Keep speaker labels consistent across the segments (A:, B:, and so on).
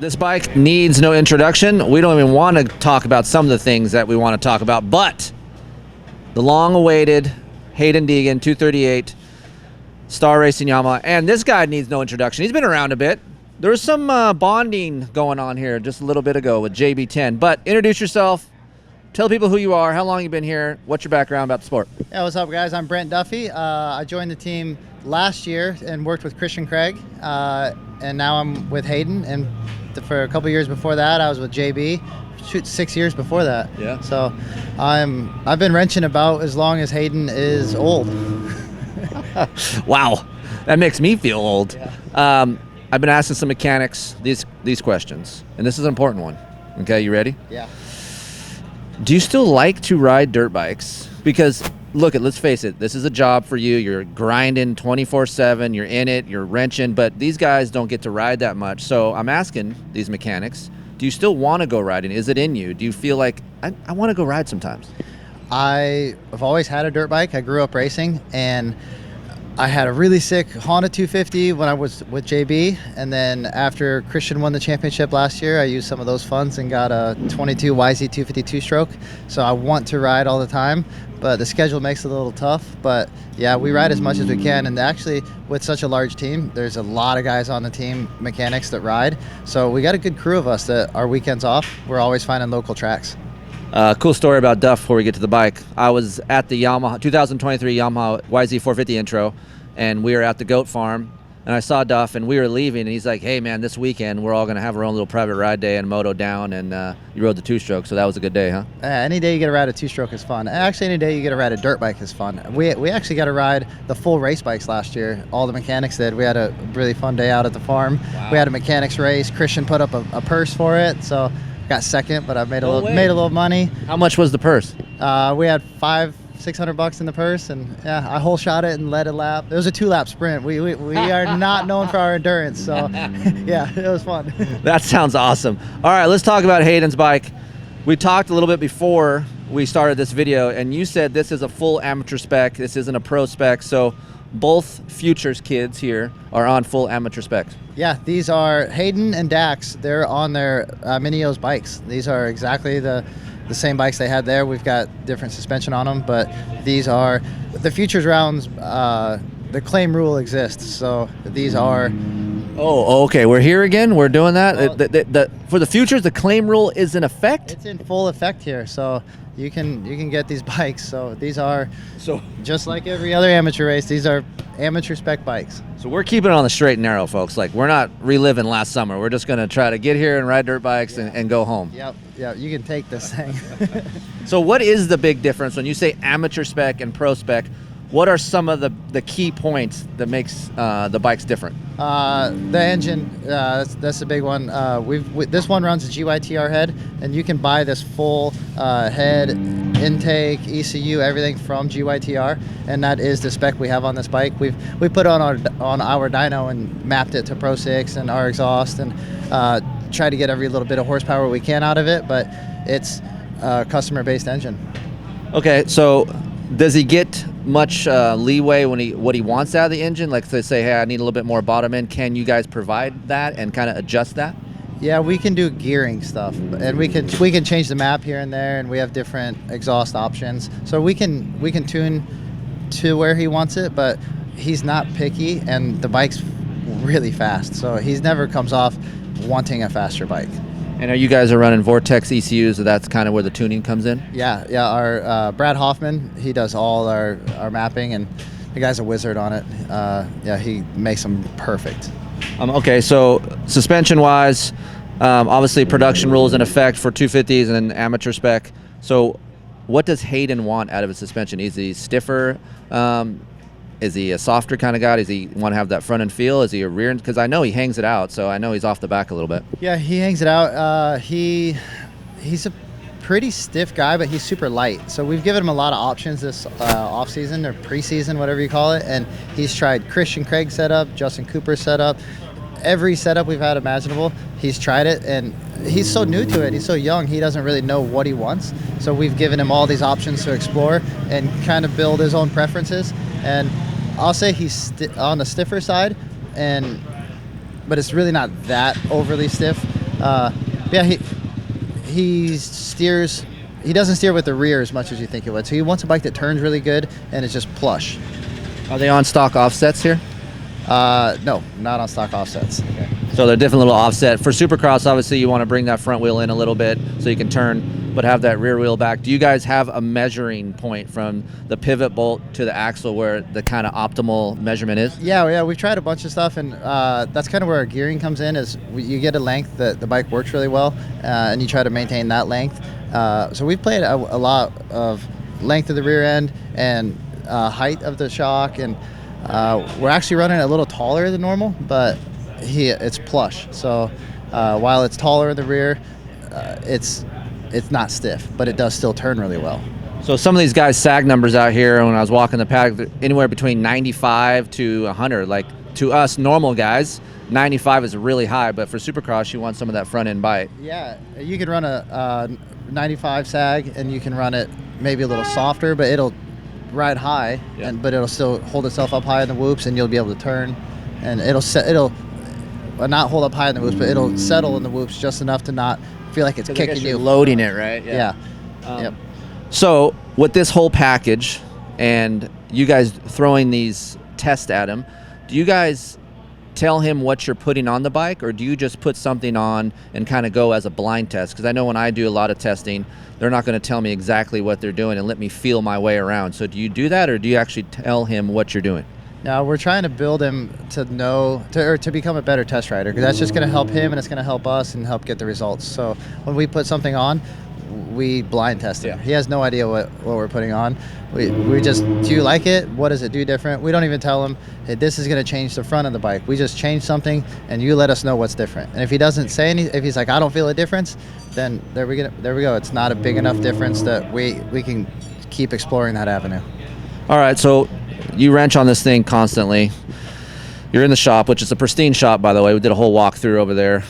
A: This bike needs no introduction. We don't even want to talk about some of the things that we want to talk about, but the long-awaited Haiden Deegan 238 Star Racing Yamaha, and this guy needs no introduction. He's been around a bit. There was some bonding going on here just a little bit ago with JB10, but introduce yourself. Tell people who you are, how long you've been here, what's your background about the sport.
B: Yeah, what's up, guys? I'm Brent Duffe. I joined the team last year and worked with Christian Craig, and now I'm with Haiden. And for a couple years before that, I was with JB. Shoot, 6 years before that.
A: Yeah.
B: So I've been wrenching about as long as Haiden is old.
A: Wow, that makes me feel old.
B: Yeah.
A: I've been asking some mechanics these questions, and this is an important one. Okay, you ready?
B: Yeah.
A: Do you still like to ride dirt bikes? Because let's face it, this is a job for you. You're grinding 24/7, you're in it, you're wrenching, but these guys don't get to ride that much. So I'm asking these mechanics, do you still want to go riding? Is it in you? Do you feel like, I want to go ride sometimes?
B: I've always had a dirt bike. I grew up racing, and I had a really sick Honda 250 when I was with JB, and then after Christian won the championship last year, I used some of those funds and got a 22 YZ250 stroke. So I want to ride all the time, but the schedule makes it a little tough. But yeah, we ride as much as we can, and actually with such a large team, there's a lot of guys on the team, mechanics that ride. So we got a good crew of us that our weekends off, we're always finding local tracks.
A: Cool story about Duff before we get to the bike. I was at the Yamaha 2023 Yamaha YZ450 intro, and we were at the goat farm, and I saw Duff, and we were leaving, and he's like, hey man, this weekend we're all going to have our own little private ride day and moto down, and you rode the two-stroke, so that was a good day, huh?
B: Any day you get to ride a two-stroke is fun. Actually, any day you get to ride a dirt bike is fun. We actually got to ride the full race bikes last year. All the mechanics did. We had a really fun day out at the farm. Wow. We had a mechanics race. Christian put up a purse for it, so got second, but I made a little money.
A: How much was the purse?
B: We had $500-600 in the purse, and yeah, I hole shot it and led a lap. It was a 2-lap sprint. We are not known for our endurance, so yeah, it was fun.
A: That sounds awesome. All right, let's talk about Hayden's bike. We talked a little bit before we started this video, and you said this is a full amateur spec. This isn't a pro spec, so both Futures kids here are on full amateur specs.
B: Yeah, these are Haiden and Dax. They're on their Mini-O's bikes. These are exactly the same bikes they had there. We've got different suspension on them, but these are the Futures rounds. The claim rule exists, so these are.
A: Oh, okay. We're here again. We're doing that.
B: Well,
A: for the Futures, the claim rule is in effect.
B: It's in full effect here, so you can get these bikes. So these are just like every other amateur race. These are amateur spec bikes.
A: So we're keeping it on the straight and narrow, folks. Like, we're not reliving last summer. We're just going to try to get here and ride dirt bikes and go home.
B: Yep. You can take this thing.
A: So what is the big difference when you say amateur spec and pro spec? What are some of the key points that makes the bikes different?
B: The engine, that's a big one. This one runs a GYTR head, and you can buy this full head, intake, ECU, everything from GYTR, and that is the spec we have on this bike. We put it on our dyno and mapped it to Pro 6 and our exhaust, and try to get every little bit of horsepower we can out of it, but it's a customer-based engine.
A: Okay, so does he get much leeway when what he wants out of the engine? Like, they say, hey, I need a little bit more bottom end. Can you guys provide that and kind of adjust that?
B: Yeah, we can do gearing stuff, and we can change the map here and there, and we have different exhaust options. So we can tune to where he wants it, but he's not picky, and the bike's really fast. So he never comes off wanting a faster bike.
A: And are you guys running Vortex ECUs, so that's kind of where the tuning comes in?
B: Yeah. Our Brad Hoffman, he does all our mapping, and the guy's a wizard on it. Yeah, he makes them perfect.
A: Okay, so suspension-wise, obviously production rules in effect for 250s and amateur spec. So what does Haiden want out of his suspension? Is he stiffer? Is he a softer kind of guy? Does he want to have that front end feel? Is he a rear end? Because I know he hangs it out, so I know he's off the back a little bit.
B: Yeah, he hangs it out. He's a pretty stiff guy, but he's super light. So we've given him a lot of options this off season or preseason, whatever you call it. And he's tried Christian Craig setup, Justin Cooper setup, every setup we've had imaginable. He's tried it, and he's so new to it. He's so young. He doesn't really know what he wants. So we've given him all these options to explore and kind of build his own preferences. And I'll say he's on the stiffer side, but it's really not that overly stiff. Yeah, he steers. He doesn't steer with the rear as much as you think it would. So he wants a bike that turns really good and is just plush.
A: Are they on stock offsets here?
B: No, not on stock offsets. Okay.
A: So they're different little offset. For Supercross, obviously you want to bring that front wheel in a little bit so you can turn, but have that rear wheel back. Do you guys have a measuring point from the pivot bolt to the axle where the kind of optimal measurement is?
B: Yeah, we've tried a bunch of stuff, and that's kind of where our gearing comes in. Is you get a length that the bike works really well, and you try to maintain that length. So we've played a lot of length of the rear end and height of the shock, and we're actually running a little taller than normal, but it's plush. So while it's taller in the rear, it's not stiff, but it does still turn really well.
A: So some of these guys' sag numbers out here, when I was walking the paddock, they're anywhere between 95 to 100. Like, to us normal guys, 95 is really high, but for Supercross, you want some of that front end bite.
B: Yeah, you could run a 95 sag, and you can run it maybe a little softer, but it'll ride high,
A: Yeah.
B: but it'll still hold itself up high in the whoops, and you'll be able to turn, and it'll not hold up high in the whoops, but it'll settle in the whoops just enough to not feel like it's kicking you.
A: Loading it, right?
B: Yeah. Yep.
A: So with this whole package and you guys throwing these tests at him, do you guys tell him what you're putting on the bike, or do you just put something on and kind of go as a blind test? Because I know when I do a lot of testing, they're not going to tell me exactly what they're doing and let me feel my way around. So do you do that, or do you actually tell him what you're doing?
B: Now we're trying to build him to to become a better test rider, because that's just going to help him, and it's going to help us and help get the results. So when we put something on, we blind test him.
A: Yeah.
B: He has no idea what we're putting on. We just, do you like it? What does it do different? We don't even tell him, hey, this is going to change the front of the bike. We just change something, and you let us know what's different. And if he doesn't say anything, if he's like, I don't feel a difference, then there we go. It's not a big enough difference that we can keep exploring that avenue.
A: All right, so you wrench on this thing constantly. You're in the shop, which is a pristine shop, by the way. We did a whole walkthrough over there.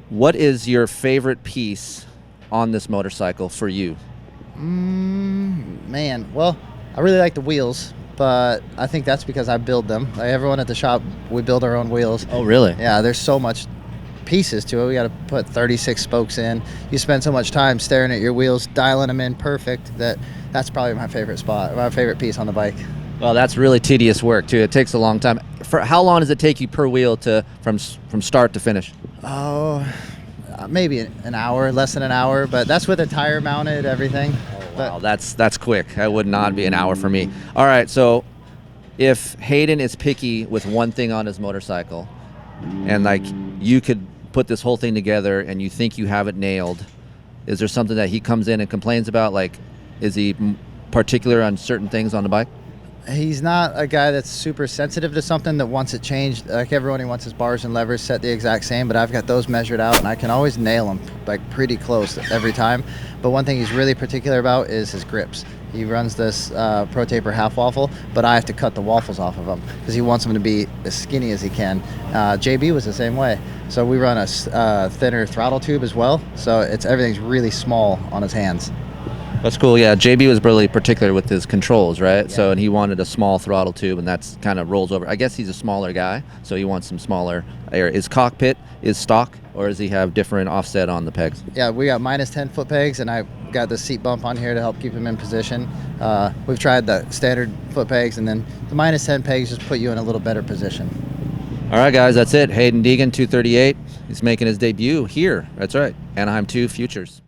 A: What is your favorite piece on this motorcycle for you?
B: Man, well, I really like the wheels, but I think that's because I build them. Like everyone at the shop, we build our own wheels.
A: Oh, really?
B: Yeah, there's so much pieces to it. We got to put 36 spokes in. You spend so much time staring at your wheels, dialing them in perfect, that's probably my favorite spot, my favorite piece on the bike.
A: Well, that's really tedious work too. It takes a long time. For how long does it take you per wheel from start to finish?
B: Oh, maybe an hour, less than an hour, but that's with a tire mounted, everything.
A: Wow, that's quick. That would not be an hour for me. All right, so if Haiden is picky with one thing on his motorcycle, and like you could put this whole thing together and you think you have it nailed, is there something that he comes in and complains about? Like, is he particular on certain things on the bike?
B: He's not a guy that's super sensitive to something that wants it changed. Like everyone, he wants his bars and levers set the exact same, but I've got those measured out, and I can always nail them like pretty close every time. But one thing he's really particular about is his grips. He runs this Pro Taper half waffle, but I have to cut the waffles off of them because he wants them to be as skinny as he can. JB was the same way. So we run a thinner throttle tube as well, so everything's really small on his hands.
A: That's cool. Yeah, JB was really particular with his controls, right?
B: Yeah.
A: So, and he wanted a small throttle tube, and that's kind of rolls over. I guess he's a smaller guy, so he wants some smaller air. His cockpit is stock, or does he have different offset on the pegs?
B: Yeah, we got minus 10 foot pegs, and I got the seat bump on here to help keep him in position. We've tried the standard foot pegs, and then the minus 10 pegs just put you in a little better position.
A: All right, guys, that's it. Haiden Deegan, 238. He's making his debut here. That's right, Anaheim 2 Futures.